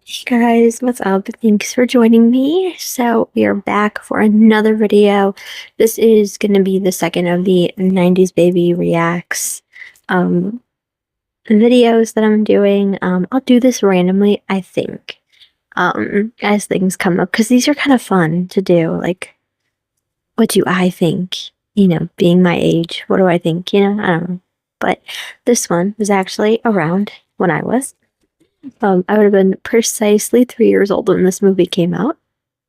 Hey guys, what's up? Thanks for joining me. So we are back for another video. This is gonna be the second of the 90s baby reacts videos that I'm doing. I'll do this randomly, I think, as things come up, because these are kind of fun to do. Like, what do I think? Being my age, what do I think? I don't know. But this one was actually around when I would have been precisely 3 years old when this movie came out.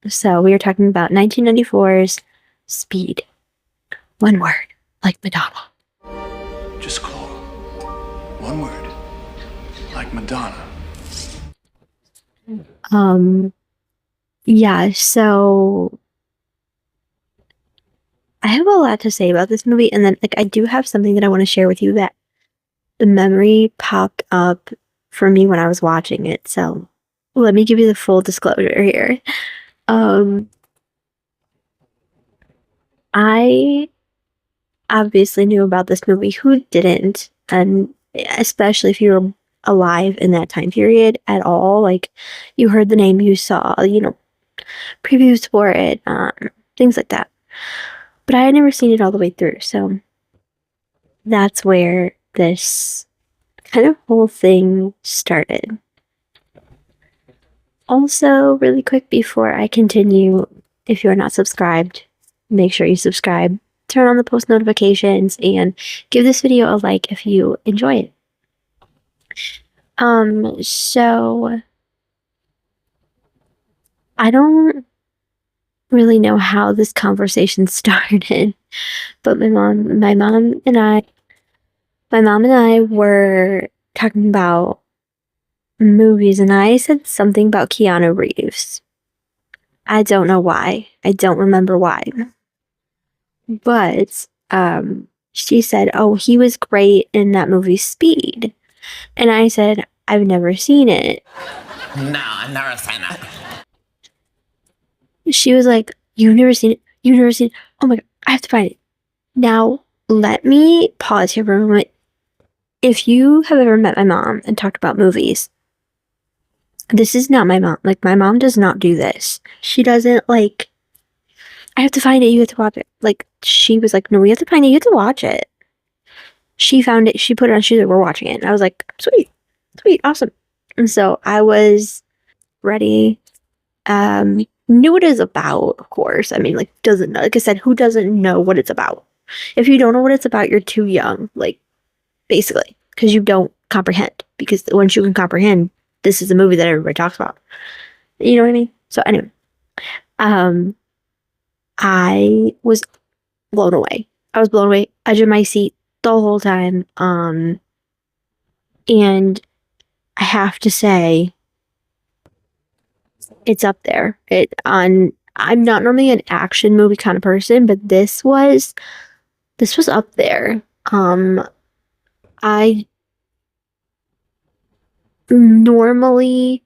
So we are talking about 1994's Speed. One word, like Madonna. Just call. One word. Like Madonna. Yeah, so I have a lot to say about this movie, and then I do have something that I want to share with you that the memory popped up for me when I was watching it. So let me give you the full disclosure here. I obviously knew about this movie. Who didn't? And especially if you were alive in that time period at all, like you heard the name, you saw, previews for it, things like that. But I had never seen it all the way through, so that's where this kind of whole thing started. Also, really quick before I continue, if you're not subscribed, make sure you subscribe, turn on the post notifications, and give this video a like if you enjoy it. So I don't really know how this conversation started, but my mom and I were talking about movies, and I said something about Keanu Reeves. I don't know why. I don't remember why. But she said, "Oh, he was great in that movie Speed." And I said, "I've never seen it." No, I've never seen it. She was like, "You've never seen it? You've never seen it? Oh my God, I have to find it." Now, let me pause here for a moment. If you have ever met my mom and talked about movies, this is not my mom. Like, my mom does not do this. She doesn't, I have to find it, you have to watch it. Like, she was like, "No, we have to find it, you have to watch it." She found it, she put it on, she's like, "We're watching it." And I was like, sweet, awesome. And so I was ready, knew what it was about, of course. I mean, doesn't know, like I said, who doesn't know what it's about? If you don't know what it's about, you're too young, basically, because you don't comprehend. Because once you can comprehend, this is a movie that everybody talks about. You know what I mean? So anyway, I was blown away. I was blown away, edge of my seat the whole time. And I have to say, it's up there. I'm not normally an action movie kind of person, but this was up there. I normally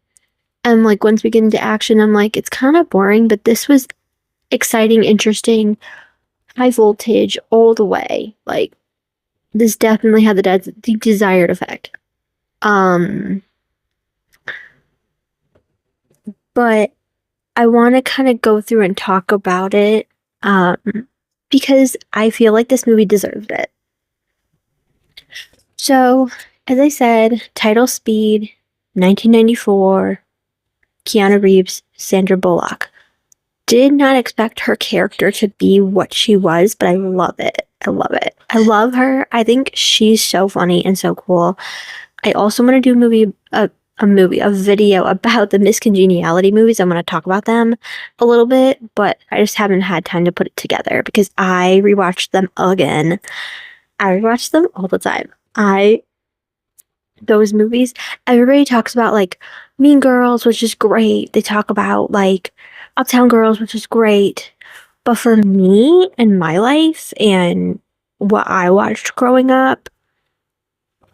am like, once we get into action, I'm like, it's kind of boring, but this was exciting, interesting, high voltage all the way. Like, this definitely had the desired effect. But I want to kind of go through and talk about it, because I feel like this movie deserved it. So, as I said, title Speed, 1994, Keanu Reeves, Sandra Bullock. Did not expect her character to be what she was, but I love it. I love it. I love her. I think she's so funny and so cool. I also want to do a video about the Miscongeniality movies. I'm going to talk about them a little bit, but I just haven't had time to put it together because I rewatched them again. I rewatch them all the time. Those movies, everybody talks about Mean Girls, which is great. They talk about Uptown Girls, which is great. But for me and my life and what I watched growing up,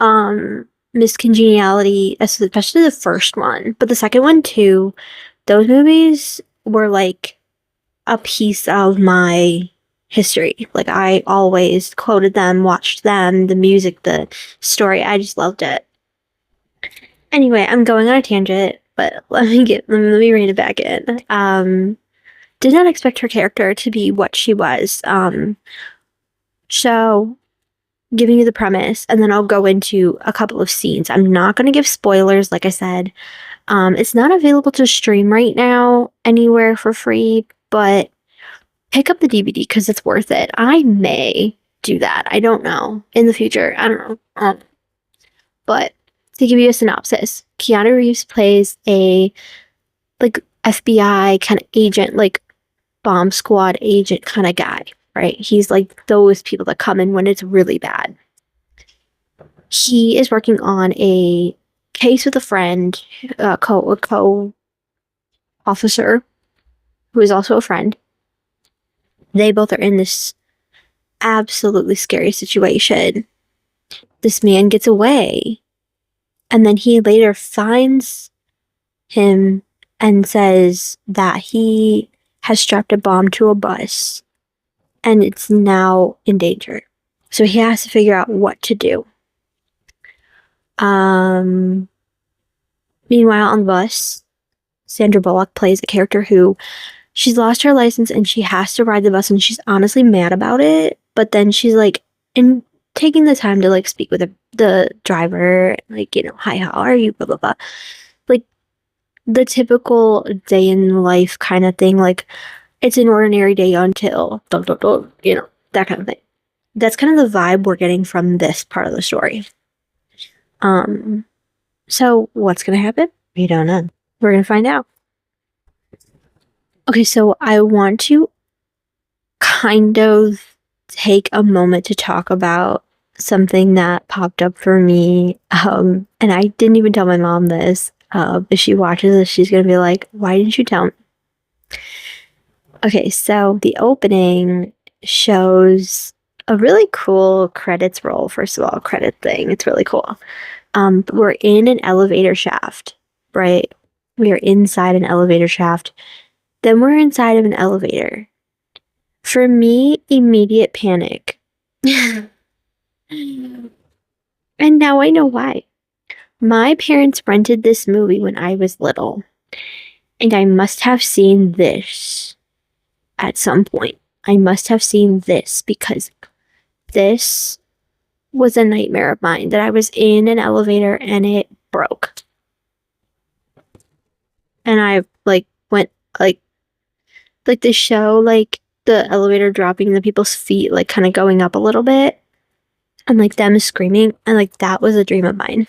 Miscongeniality, especially the first one, but the second one too, those movies were a piece of my history. I always quoted them, watched them, the music, the story, I just loved it. Anyway, I'm going on a tangent. but let me rein it back in. Did not expect her character to be what she was. So giving you the premise, and then I'll go into a couple of scenes. I'm not going to give spoilers, like I said. It's not available to stream right now anywhere for free, but pick up the DVD because it's worth it. I may do that. I don't know. In the future. I don't know. But to give you a synopsis, Keanu Reeves plays a like FBI kind of agent, like bomb squad agent kind of guy, right? He's like those people that come in when it's really bad. He is working on a case with a friend, co officer, who is also a friend. They both are in this absolutely scary situation. This man gets away, and then he later finds him and says that he has strapped a bomb to a bus and it's now in danger. So he has to figure out what to do. Meanwhile, on the bus, Sandra Bullock plays a character who she's lost her license and she has to ride the bus, and she's honestly mad about it. But then she's like, in taking the time to like speak with the driver, like, you know, hi, how are you? Blah, blah, blah. Like the typical day in life kind of thing. Like it's an ordinary day until, you know, that kind of thing. That's kind of the vibe we're getting from this part of the story. So what's going to happen? We don't know. We're going to find out. Okay, so I want to kind of take a moment to talk about something that popped up for me. And I didn't even tell my mom this. If she watches this, she's going to be like, why didn't you tell me? Okay, so the opening shows a really cool credits roll. First of all, credit thing. It's really cool. We're in an elevator shaft, right? We are inside an elevator shaft. Then we're inside of an elevator. For me, immediate panic. And now I know why. My parents rented this movie when I was little, and I must have seen this at some point. I must have seen this because this was a nightmare of mine, that I was in an elevator and it broke. And I went like the show, like the elevator dropping, the people's feet like kind of going up a little bit, and like them screaming, and like that was a dream of mine.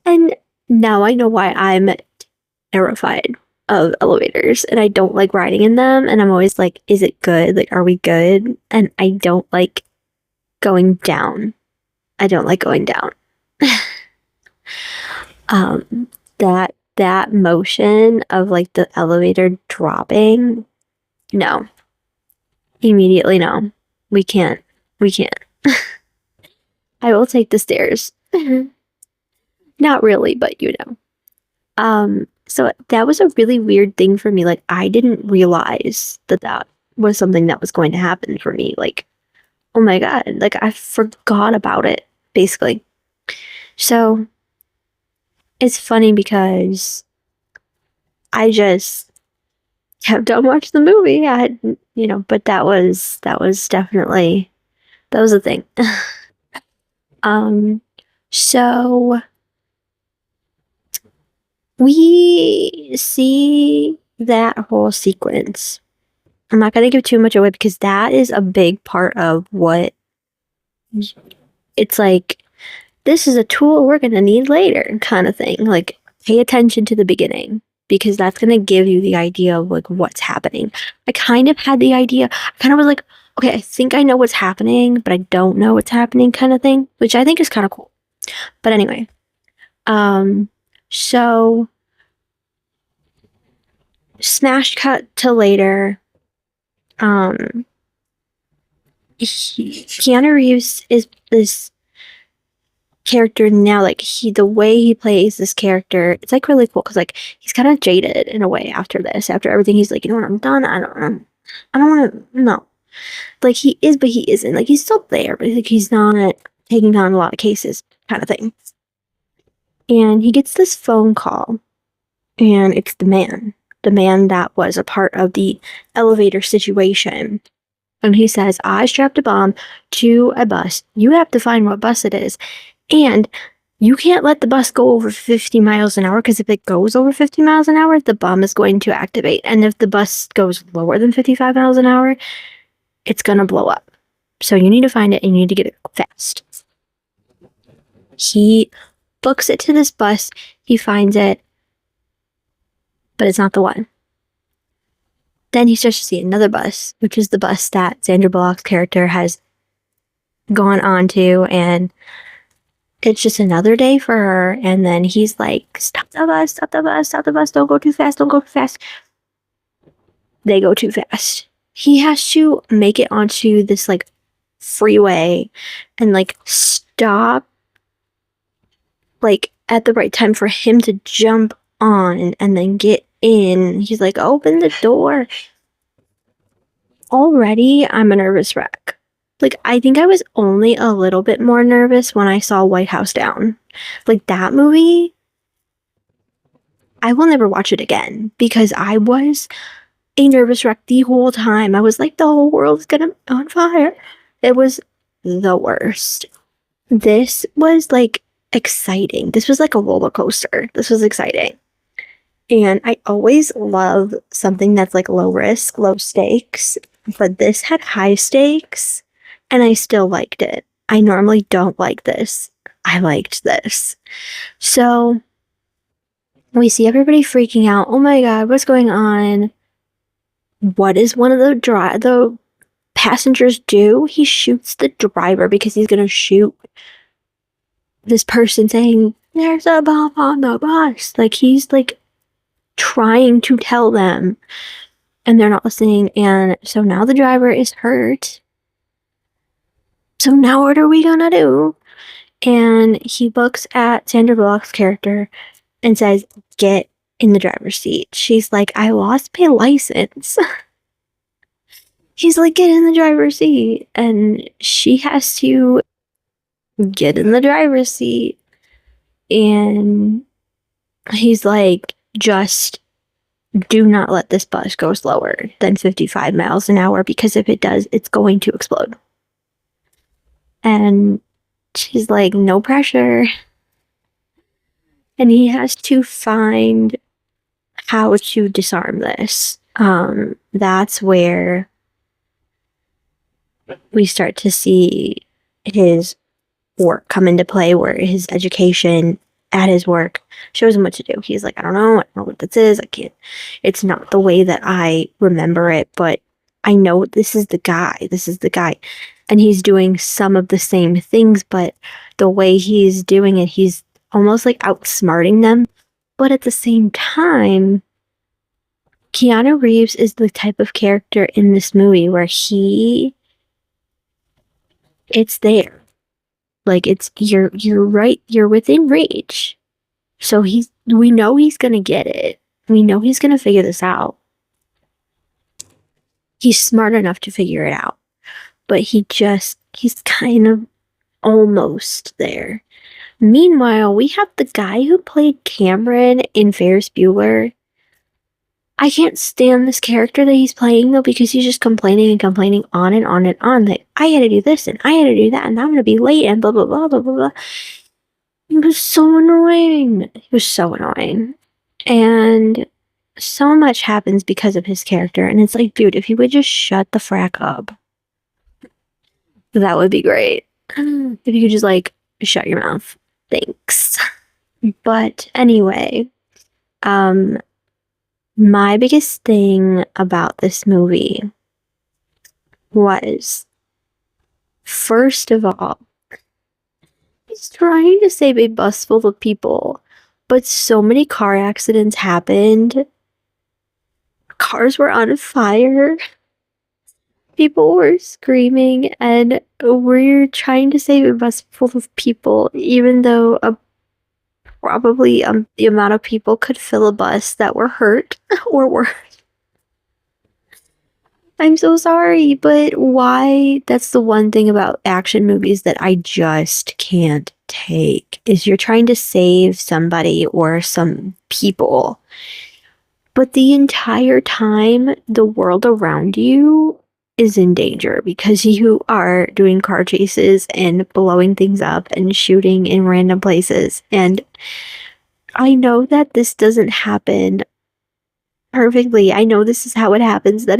And now I know why I'm terrified of elevators and I don't like riding in them, and I'm always like, is it good? Like, are we good? And I don't like going down. I don't like going down. That motion of like the elevator dropping, no. Immediately no. We can't. I will take the stairs. Not really, but you know. So that was a really weird thing for me. Like, I didn't realize that was something that was going to happen for me. Like, oh my God, like I forgot about it, basically. So it's funny because I just kept on watching the movie. I had, you know, but that was definitely, that was a thing. So we see that whole sequence. I'm not going to give too much away because that is a big part of what it's like. This is a tool we're going to need later, kind of thing. Like, pay attention to the beginning because that's going to give you the idea of like what's happening. I kind of had the idea. I kind of was like, okay, I think I know what's happening, but I don't know what's happening, kind of thing, which I think is kind of cool. But anyway, so smash cut to later. Keanu Reeves is this character now, like the way he plays this character, it's like really cool because like he's kind of jaded in a way after everything. He's like, you know what, I'm done. I don't want to, no. Like he is, but he isn't. Like he's still there, but like he's not taking on a lot of cases, kind of thing. And he gets this phone call And it's the man that was a part of the elevator situation. And he says, I strapped a bomb to a bus. You have to find what bus it is. And you can't let the bus go over 50 miles an hour, because if it goes over 50 miles an hour, the bomb is going to activate. And if the bus goes lower than 55 miles an hour, it's going to blow up. So you need to find it and you need to get it fast. He books it to this bus. He finds it, but it's not the one. Then he starts to see another bus, which is the bus that Sandra Bullock's character has gone on to, and it's just another day for her. And then he's like, stop the bus, stop the bus, stop the bus, don't go too fast, don't go too fast. They go too fast. He has to make it onto this like freeway and like stop like at the right time for him to jump on and then get in. He's like, open the door. Already, I'm a nervous wreck. Like, I think I was only a little bit more nervous when I saw White House Down. Like, that movie, I will never watch it again because I was a nervous wreck the whole time. I was like, the whole world's gonna be on fire. It was the worst. This was like exciting. This was like a roller coaster. This was exciting. And I always love something that's like low risk, low stakes, but this had high stakes and I still liked it. I normally don't like this. I liked this. So we see everybody freaking out. Oh my God, what's going on? What does one of the passengers do? He shoots the driver because he's going to shoot this person saying, there's a bomb on the bus. Like, he's like trying to tell them and they're not listening. And so now the driver is hurt. So now what are we gonna do? And he looks at Sandra Bullock's character and says, get in the driver's seat. She's like, I lost my license. He's like, get in the driver's seat. And she has to get in the driver's seat. And he's like, just do not let this bus go slower than 55 miles an hour, because if it does, it's going to explode. And she's like, no pressure. And he has to find how to disarm this. That's where we start to see his work come into play, where his education at his work shows him what to do. He's like, I don't know what this is. I can't, it's not the way that I remember it, but I know this is the guy. And he's doing some of the same things, but the way he's doing it, he's almost like outsmarting them. But at the same time, Keanu Reeves is the type of character in this movie where it's there. Like, it's, you're right, you're within reach. So we know he's gonna get it. We know he's gonna figure this out. He's smart enough to figure it out. But he's kind of almost there. Meanwhile, we have the guy who played Cameron in Ferris Bueller. I can't stand this character that he's playing, though, because he's just complaining and complaining on and on and on. Like, I had to do this and I had to do that and I'm going to be late and blah, blah, blah, blah, blah, blah. He was so annoying. And so much happens because of his character. And it's like, dude, if he would just shut the frack up, that would be great. If you could just, like, shut your mouth. Thanks. But anyway, my biggest thing about this movie was, first of all, he's trying to save a bus full of people, but so many car accidents happened. Cars were on fire. People were screaming, and we're trying to save a bus full of people, even though probably the amount of people could fill a bus that were hurt or worse. I'm so sorry, but why? That's the one thing about action movies that I just can't take is you're trying to save somebody or some people, but the entire time the world around you is in danger because you are doing car chases and blowing things up and shooting in random places. And I know that this doesn't happen perfectly. I know this is how it happens, that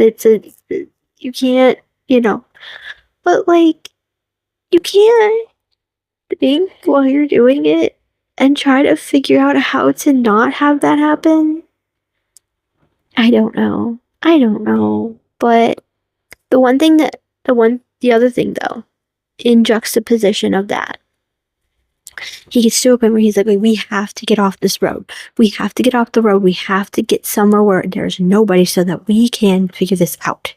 you can't, but like, you can't think while you're doing it and try to figure out how to not have that happen. I don't know. I don't know. But the other thing though, in juxtaposition of that, he gets to a point where he's like, we have to get off this road. We have to get off the road. We have to get somewhere where there's nobody so that we can figure this out.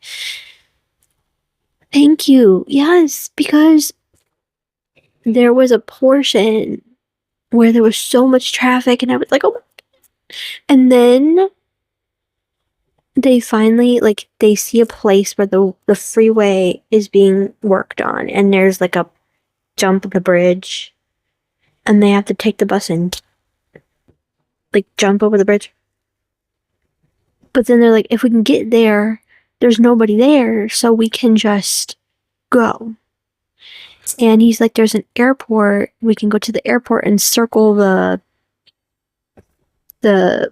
Thank you. Yes, because there was a portion where there was so much traffic and I was like, oh. And then they finally, like, they see a place where the freeway is being worked on and there's like a jump of the bridge and they have to take the bus and like jump over the bridge. But then they're like, if we can get there, there's nobody there, so we can just go. And he's like, there's an airport. We can go to the airport and circle the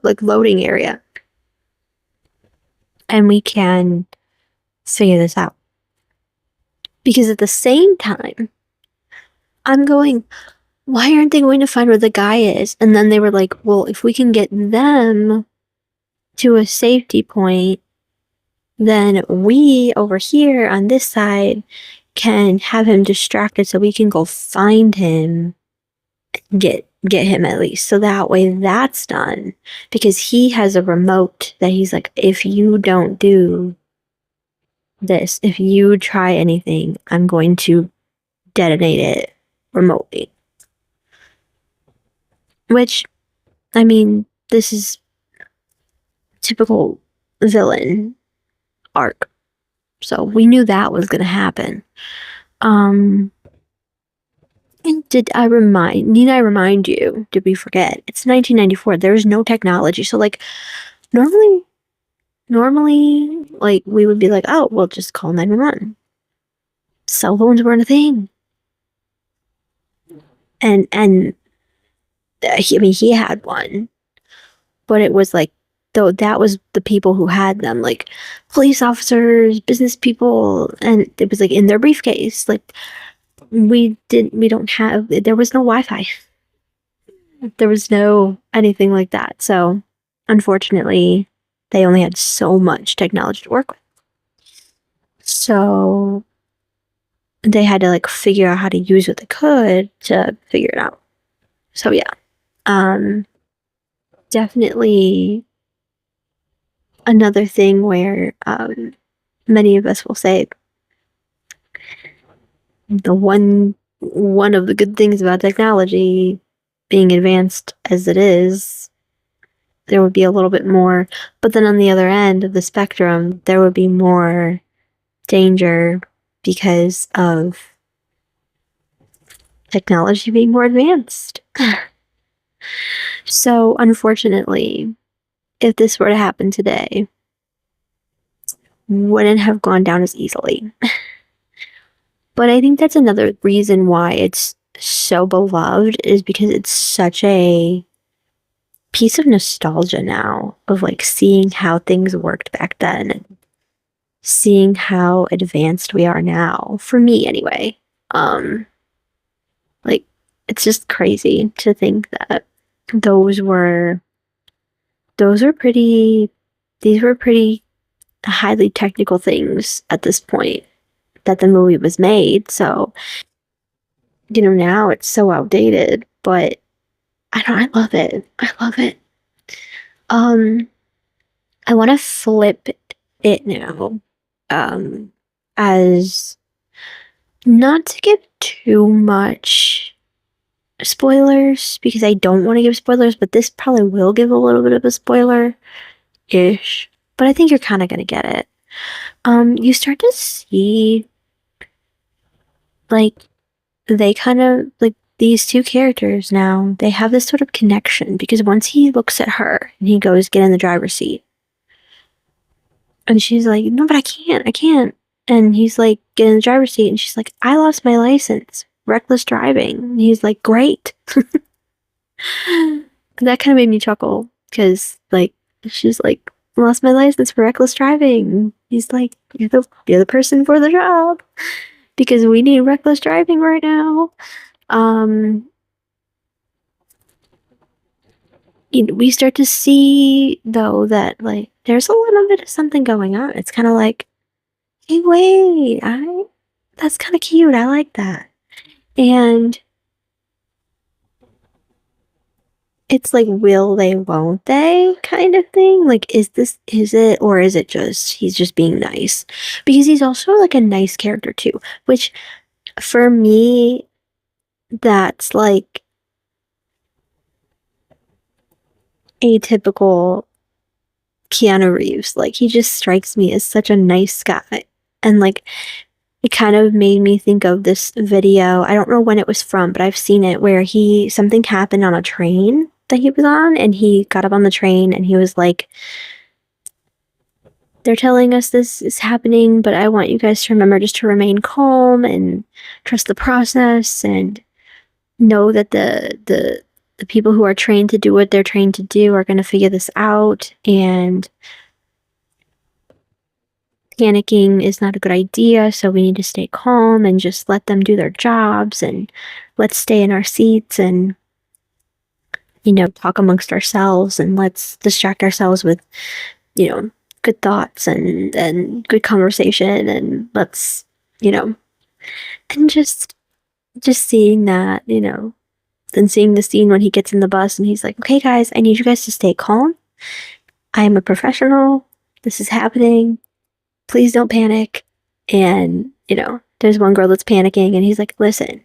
like loading area. And we can figure this out. Because at the same time, I'm going, why aren't they going to find where the guy is? And then they were like, well, if we can get them to a safety point, then we over here on this side can have him distracted so we can go find him, get him at least. So that way that's done. Because he has a remote that he's like, if you don't do this, if you try anything, I'm going to detonate it remotely. Which, I mean, this is typical villain arc. So we knew that was going to happen. And need I remind you, did we forget? It's 1994. There's no technology. So like normally, like we would be like, oh, we'll just call 911. Cell phones weren't a thing. And he had one, but it was like, though that was the people who had them, like police officers, business people, and it was like in their briefcase. Like there was no Wi-Fi. There was no anything like that. So unfortunately, they only had so much technology to work with. So they had to like figure out how to use what they could to figure it out. So yeah, definitely another thing where many of us will say the one of the good things about technology being advanced as it is, there would be a little bit more, but then on the other end of the spectrum, there would be more danger because of technology being more advanced. So unfortunately, if this were to happen today, wouldn't have gone down as easily. But I think that's another reason why it's so beloved, is because it's such a piece of nostalgia now of like seeing how things worked back then and seeing how advanced we are now, for me anyway. Like it's just crazy to think that these were pretty highly technical things at this point that the movie was made. So now it's so outdated, but I love it. I love it. I want to flip it now, as not to give too much spoilers, because I don't want to give spoilers, but this probably will give a little bit of a spoiler-ish, but I think you're kind of going to get it. You start to see, like, they kind of, like, these two characters now, they have this sort of connection because once he looks at her and he goes, get in the driver's seat. And she's like, no, but I can't. And he's like, get in the driver's seat. And she's like, I lost my license. Reckless driving. And he's like, great. That kind of made me chuckle because, like, she's like, lost my license for reckless driving. He's like, you're the person for the job because we need reckless driving right now. We start to see though that like there's a little bit of something going on. It's kind of like, hey, wait, that's kind of cute. I like that. And it's like, will they, won't they kind of thing. Like, is it, or is it just, he's just being nice? Because he's also like a nice character too, which for me, that's like atypical Keanu Reeves. Like, he just strikes me as such a nice guy. And like, it kind of made me think of this video. I don't know when it was from, but I've seen it where something happened on a train that he was on, and he got up on the train and he was like, they're telling us this is happening, but I want you guys to remember just to remain calm and trust the process and know that the people who are trained to do what they're trained to do are going to figure this out, and panicking is not a good idea, so we need to stay calm and just let them do their jobs, and let's stay in our seats and, talk amongst ourselves, and let's distract ourselves with, good thoughts and good conversation, and let's, and just seeing that, then seeing the scene when he gets in the bus and he's like, okay, guys, I need you guys to stay calm. I am a professional. This is happening. Please don't panic. And, there's one girl that's panicking and he's like, listen,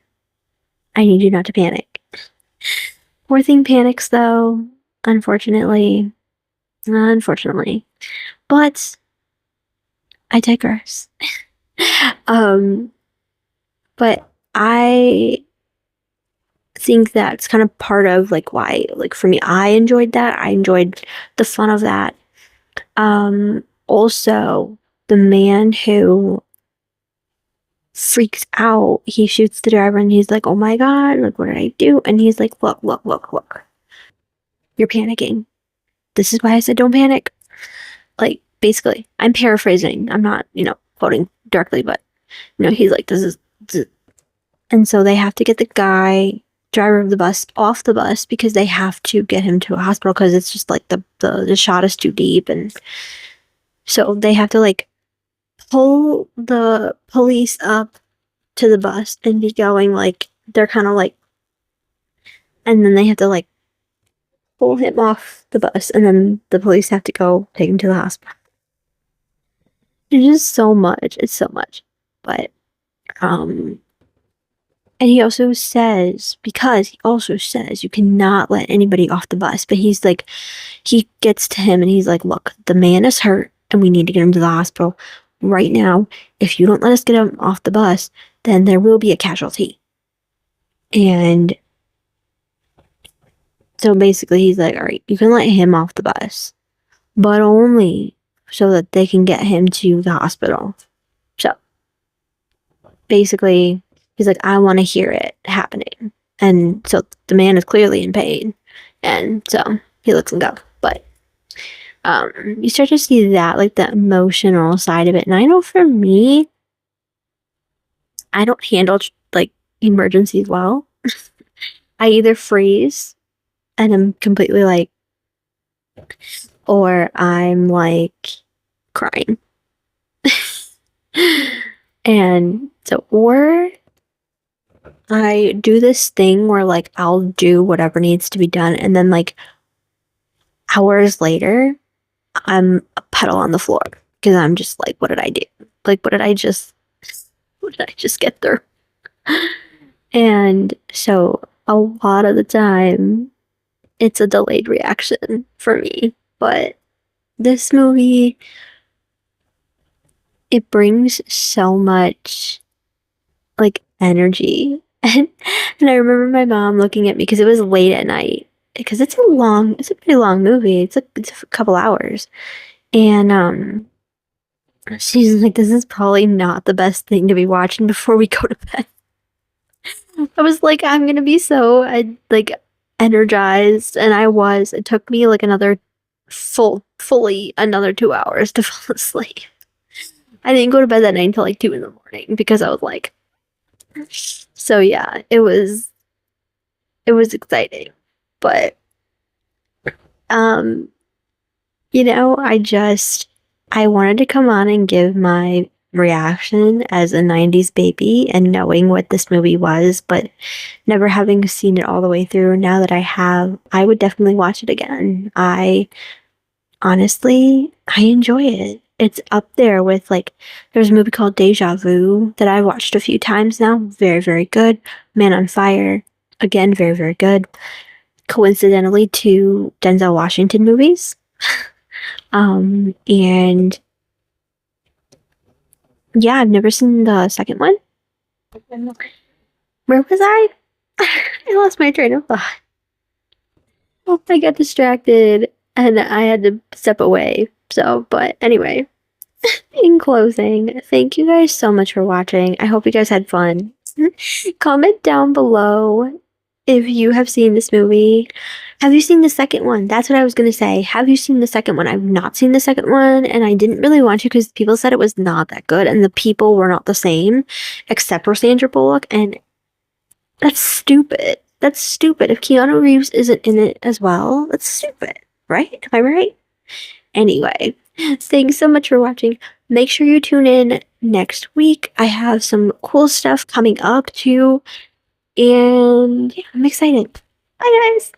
I need you not to panic. Poor thing panics though, unfortunately. But I digress. But I think that's kind of part of like why, like for me, I enjoyed that. I enjoyed the fun of that. Also, the man who freaks out, he shoots the driver and he's like, oh my God, like, what did I do? And he's like, look. You're panicking. This is why I said don't panic. Like, basically, I'm paraphrasing. I'm not, quoting directly, but, he's like, this is. And so they have to get the driver of the bus off the bus because they have to get him to a hospital because it's just like the shot is too deep. And so they have to like pull the police up to the bus and be going like, they're kind of like, and then they have to like pull him off the bus, and then the police have to go take him to the hospital. It's just so much. It's so much. But, and he also says you cannot let anybody off the bus. But he's like, he gets to him and he's like, look, the man is hurt and we need to get him to the hospital right now. If you don't let us get him off the bus, then there will be a casualty. And so basically he's like, all right, you can let him off the bus, but only so that they can get him to the hospital. So basically he's like, I want to hear it happening. And so the man is clearly in pain. And so he lets him go. But you start to see that, like the emotional side of it. And I know for me, I don't handle like emergencies well. I either freeze and I'm completely like, or I'm like crying. And so, or I do this thing where like I'll do whatever needs to be done, and then like hours later, I'm a puddle on the floor because I'm just like, what did I do? Like, what did I just get through? And so a lot of the time, it's a delayed reaction for me. But this movie, it brings so much like energy And, and I remember my mom looking at me because it was late at night. Because it's a pretty long movie. It's a couple hours. And she's like, this is probably not the best thing to be watching before we go to bed. I was like, I'm gonna be so like energized, and I was. It took me like another fully another 2 hours to fall asleep. I didn't go to bed that night until like 2 in the morning because I was like, so yeah, it was exciting, but um, I wanted to come on and give my reaction as a 90's baby and knowing what this movie was, but never having seen it all the way through. Now that I have, I would definitely watch it again. I enjoy it. It's up there with like, there's a movie called Deja Vu that I've watched a few times now. Very, very good. Man on Fire, again, very, very good. Coincidentally, two Denzel Washington movies. And yeah, I've never seen the second one. Where was I? I lost my train of thought. Oh, I got distracted and I had to step away. So, but anyway, in closing, thank you guys so much for watching. I hope you guys had fun. Comment down below if you have seen this movie. Have you seen the second one? That's what I was going to say. Have you seen the second one? I've not seen the second one, and I didn't really want to because people said it was not that good, and the people were not the same, except for Sandra Bullock, and that's stupid. That's stupid. If Keanu Reeves isn't in it as well, that's stupid, right? Am I right? Anyway, thanks so much for watching. Make sure you tune in next week. I have some cool stuff coming up too. And yeah, I'm excited. Bye, guys.